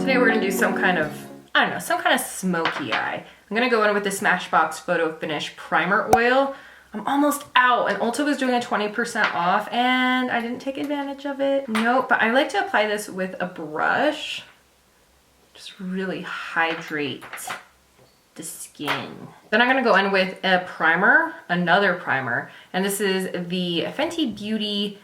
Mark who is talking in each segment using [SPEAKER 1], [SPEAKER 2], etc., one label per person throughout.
[SPEAKER 1] Today we're gonna do some kind of, I don't know, some kind of smoky eye. I'm gonna go in with the Smashbox Photo Finish Primer Oil. I'm almost out, and Ulta was doing a 20% off and I didn't take advantage of it. Nope, but I like to apply this with a brush. Just really hydrate the skin. Then I'm gonna go in with a primer, another primer, and this is the Fenty Beauty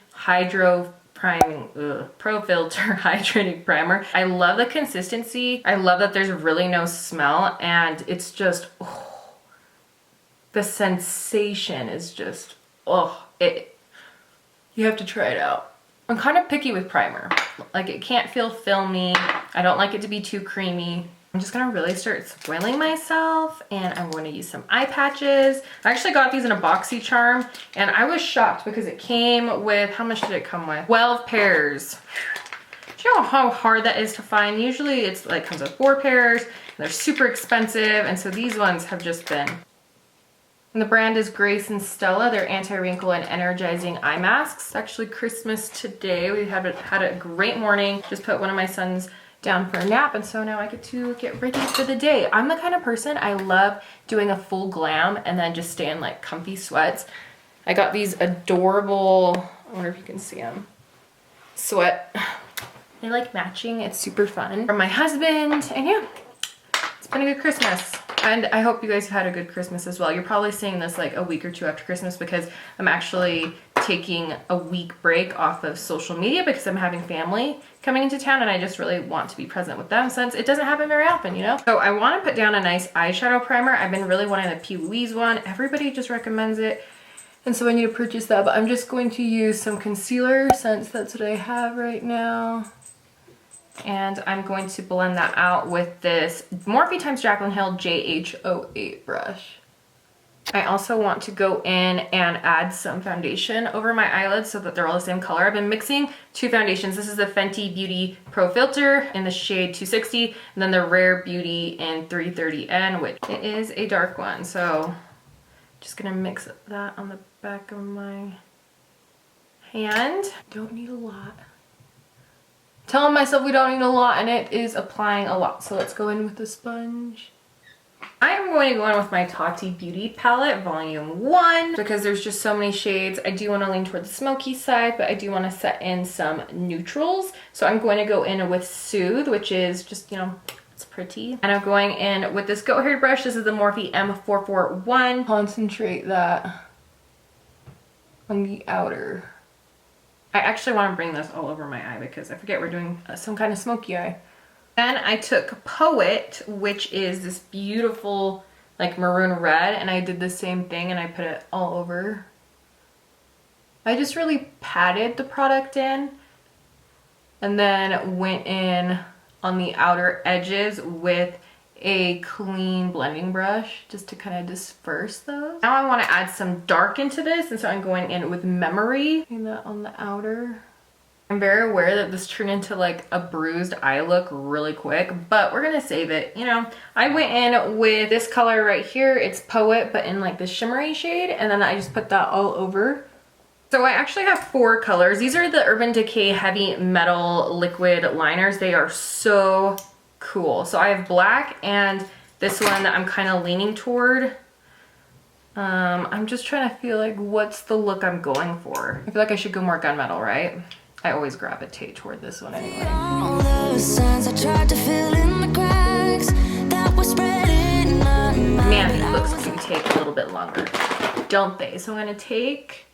[SPEAKER 1] Pro Filter Hydrating Primer. I love the consistency. I love that there's really no smell, and it's just, oh, the sensation is just, oh, you have to try it out. I'm kind of picky with primer. Like, it can't feel filmy. I don't like it to be too creamy. I'm just gonna really start spoiling myself, and I'm going to use some eye patches. I actually got these in a boxy and I was shocked because it came with, how much did it come with? 12 pairs. Do you know how hard that is to find? Usually it's like comes with 4 pairs, and they're super expensive, and so these ones have just been. And the brand is Grace and Stella. They're anti-wrinkle and energizing eye masks. It's actually Christmas today. We had a great morning. Just put one of my sons down for a nap, and so now I get to get ready for the day. I'm the kind of person, I love doing a full glam and then just stay in like comfy sweats. I got these adorable, I wonder if you can see them, sweat. They like matching, it's super fun. From my husband, and yeah, it's been a good Christmas. And I hope you guys have had a good Christmas as well. You're probably seeing this like a week or two after Christmas because I'm actually taking a week break off of social media because I'm having family coming into town and I just really want to be present with them since it doesn't happen very often, you know? So I want to put down a nice eyeshadow primer. I've been really wanting the P. Louise one. Everybody just recommends it. And so I need to purchase that, but I'm just going to use some concealer since that's what I have right now. And I'm going to blend that out with this Morphe x Jaclyn Hill JH08 brush. I also want to go in and add some foundation over my eyelids so that they're all the same color. I've been mixing 2 foundations. This is the Fenty Beauty Pro Filter in the shade 260, and then the Rare Beauty in 330N, which it is a dark one. So just gonna mix that on the back of my hand. Don't need a lot. Telling myself we don't need a lot, and it is applying a lot. So let's go in with the sponge. I am going to go in with my Tati Beauty palette, volume 1, because there's just so many shades. I do want to lean toward the smoky side, but I do want to set in some neutrals. So I'm going to go in with Soothe, which is just, you know, it's pretty. And I'm going in with this goat haired brush. This is the Morphe M441. Concentrate that on the outer. I actually want to bring this all over my eye because I forget we're doing some kind of smoky eye. Then I took Poet, which is this beautiful like maroon red, and I did the same thing and I put it all over. I just really patted the product in and then went in on the outer edges with a clean blending brush just to kind of disperse those. Now I want to add some dark into this, and so I'm going in with Memory. Putting that on the outer. I'm very aware that this turned into like a bruised eye look really quick, but we're gonna save it, you know. I went in with this color right here. It's Poet, but in like the shimmery shade, and then I just put that all over. So I actually have 4 colors. These are the Urban Decay Heavy Metal Liquid Liners. They are so cool. So I have black and this one that I'm kind of leaning toward. I'm just trying to feel like what's the look I'm going for. I feel like I should go more gunmetal, right? I always gravitate toward this one anyway. Man, these looks do take a little bit longer, don't they? So I'm gonna take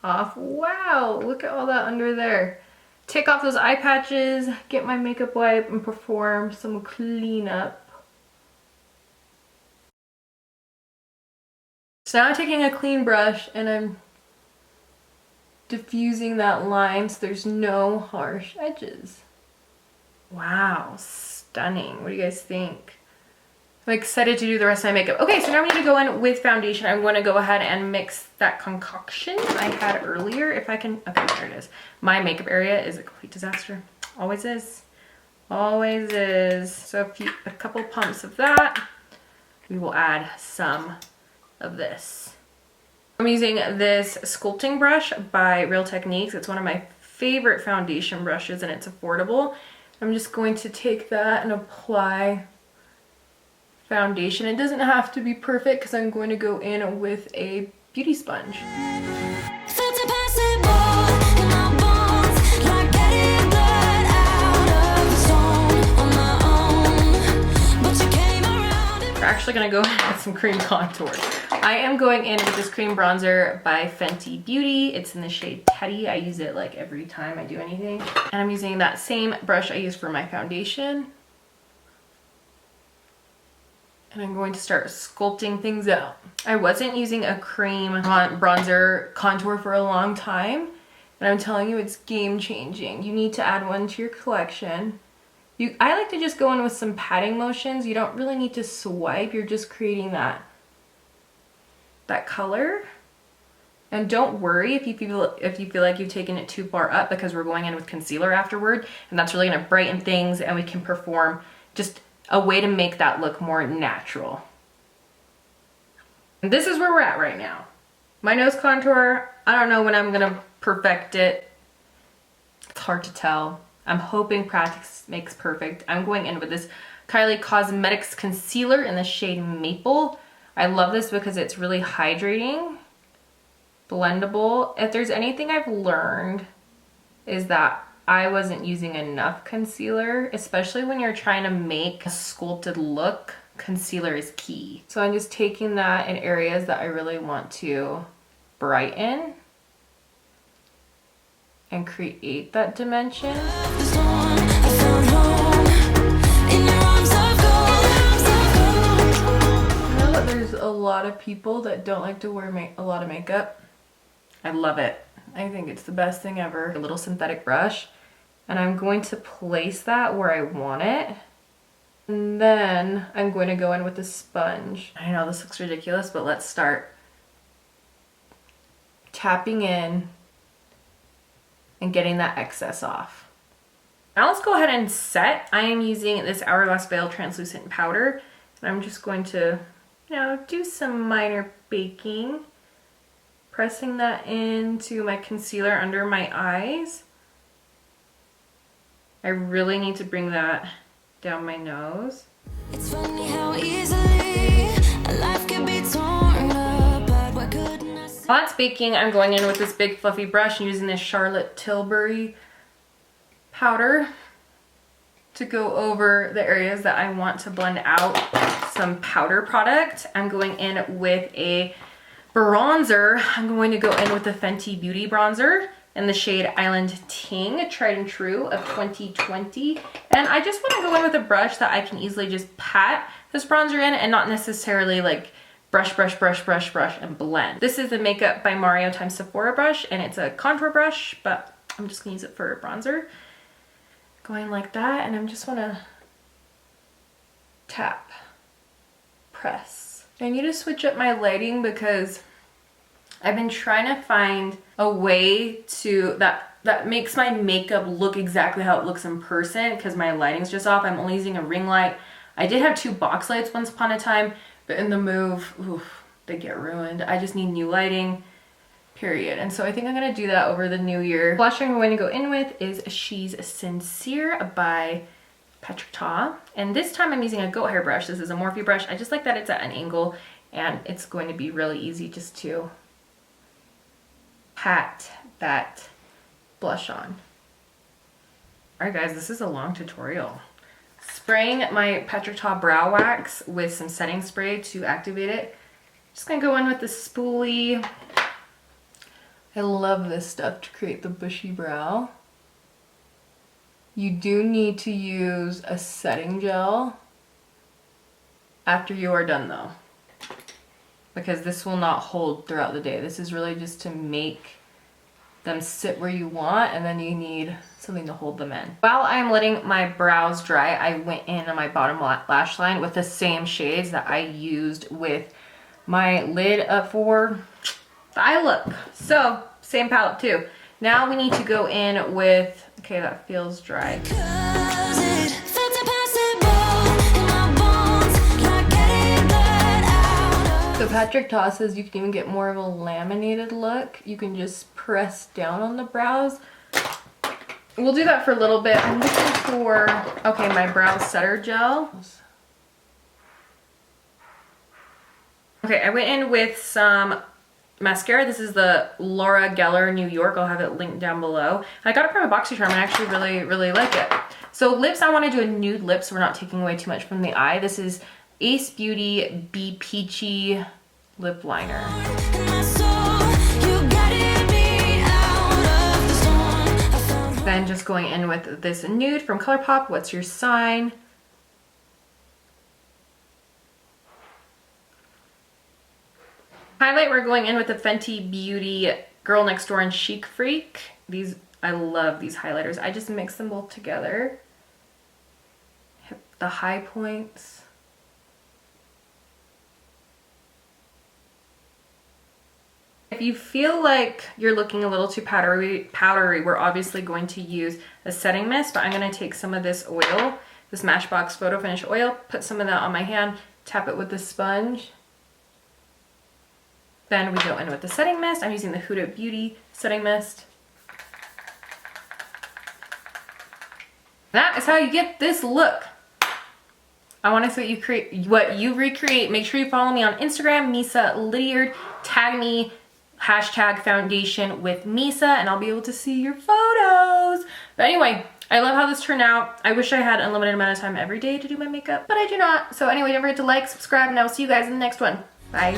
[SPEAKER 1] off, wow, look at all that under there. Take off those eye patches, get my makeup wipe, and perform some cleanup. So now I'm taking a clean brush and I'm diffusing that line so there's no harsh edges. Wow, stunning. What do you guys think? I'm excited to do the rest of my makeup. Okay, so now we need to go in with foundation. I'm going to go ahead and mix that concoction I had earlier. If I can, okay, there it is. My makeup area is a complete disaster. Always is. Always is. So a couple pumps of that. We will add some of this. I'm using this sculpting brush by Real Techniques. It's one of my favorite foundation brushes and it's affordable. I'm just going to take that and apply foundation. It doesn't have to be perfect because I'm going to go in with a beauty sponge. We're actually going to go in with some cream contour. I am going in with this cream bronzer by Fenty Beauty. It's in the shade Teddy. I use it like every time I do anything. And I'm using that same brush I use for my foundation. And I'm going to start sculpting things out. I wasn't using a cream bronzer contour for a long time, and I'm telling you, it's game changing. You need to add one to your collection. I like to just go in with some patting motions. You don't really need to swipe. You're just creating that color. And don't worry if you feel like you've taken it too far up, because we're going in with concealer afterward, and that's really gonna brighten things, and we can perform just a way to make that look more natural. And this is where we're at right now. My nose contour, I don't know when I'm gonna perfect it. It's hard to tell. I'm hoping practice makes perfect. I'm going in with this Kylie Cosmetics concealer in the shade Maple. I love this because it's really hydrating, blendable. If there's anything I've learned is that I wasn't using enough concealer, especially when you're trying to make a sculpted look. Concealer is key. So I'm just taking that in areas that I really want to brighten and create that dimension. I know that there's a lot of people that don't like to wear a lot of makeup. I love it. I think it's the best thing ever. A little synthetic brush, and I'm going to place that where I want it. And then I'm going to go in with a sponge. I know this looks ridiculous, but let's start tapping in and getting that excess off. Now let's go ahead and set. I am using this Hourglass Veil translucent powder, and I'm just going to, do some minor baking. Pressing that into my concealer under my eyes. I really need to bring that down my nose. It's funny how easily a life can be torn apart. What couldn't I say? While that's baking, I'm going in with this big fluffy brush and using this Charlotte Tilbury powder to go over the areas that I want to blend out some powder product. I'm going in with a bronzer. I'm going to go in with the Fenty Beauty bronzer in the shade Island Ting, tried and true of 2020. And I just want to go in with a brush that I can easily just pat this bronzer in and not necessarily like brush and blend. This is the Makeup by Mario x Sephora brush, and it's a contour brush, but I'm just gonna use it for a bronzer. Going like that, and I'm just wanna tap, press. I need to switch up my lighting because I've been trying to find a way to that makes my makeup look exactly how it looks in person, because my lighting's just off. I'm only using a ring light. I did have 2 box lights once upon a time, but in the move, they get ruined. I just need new lighting, period. And so I think I'm gonna do that over the new year. Blush I'm going to go in with is She's Sincere by Patrick Ta. And this time I'm using a goat hair brush. This is a Morphe brush. I just like that it's at an angle, and it's going to be really easy just to pat that blush on. Alright guys, this is a long tutorial. Spraying my Patrick Ta brow wax with some setting spray to activate it. Just gonna go in with the spoolie. I love this stuff to create the bushy brow. You do need to use a setting gel after you are done though, because this will not hold throughout the day. This is really just to make them sit where you want, and then you need something to hold them in. While I'm letting my brows dry, I went in on my bottom lash line with the same shades that I used with my lid up for the eye look. So, same palette too. Now we need to go in with, okay, that feels dry. So Patrick Ta says you can even get more of a laminated look. You can just press down on the brows we'll do that for a little bit. I'm looking for, okay, my brow setter gel. Okay, I went in with some mascara. This is the Laura Geller New York. I'll have it linked down below. I got it from a BoxyCharm and I actually really like it. So lips, I want to do a nude lip so we're not taking away too much from the eye. This is Ace Beauty Be Peachy lip liner. Then just going in with this nude from ColourPop, What's Your Sign? Highlight, we're going in with the Fenty Beauty Girl Next Door and Chic Freak. These, I love these highlighters. I just mix them both together. Hit the high points. If you feel like you're looking a little too powdery, we're obviously going to use a setting mist, but I'm going to take some of this oil, this Smashbox Photo Finish oil, put some of that on my hand, tap it with the sponge. Then we go in with the setting mist. I'm using the Huda Beauty setting mist. That is how you get this look. I want to see what you recreate. Make sure you follow me on Instagram, Misa Lydiard. Tag me, #foundationwithmisa, and I'll be able to see your photos. But anyway, I love how this turned out. I wish I had an unlimited amount of time every day to do my makeup, but I do not. So anyway, don't forget to like, subscribe, and I will see you guys in the next one. Bye.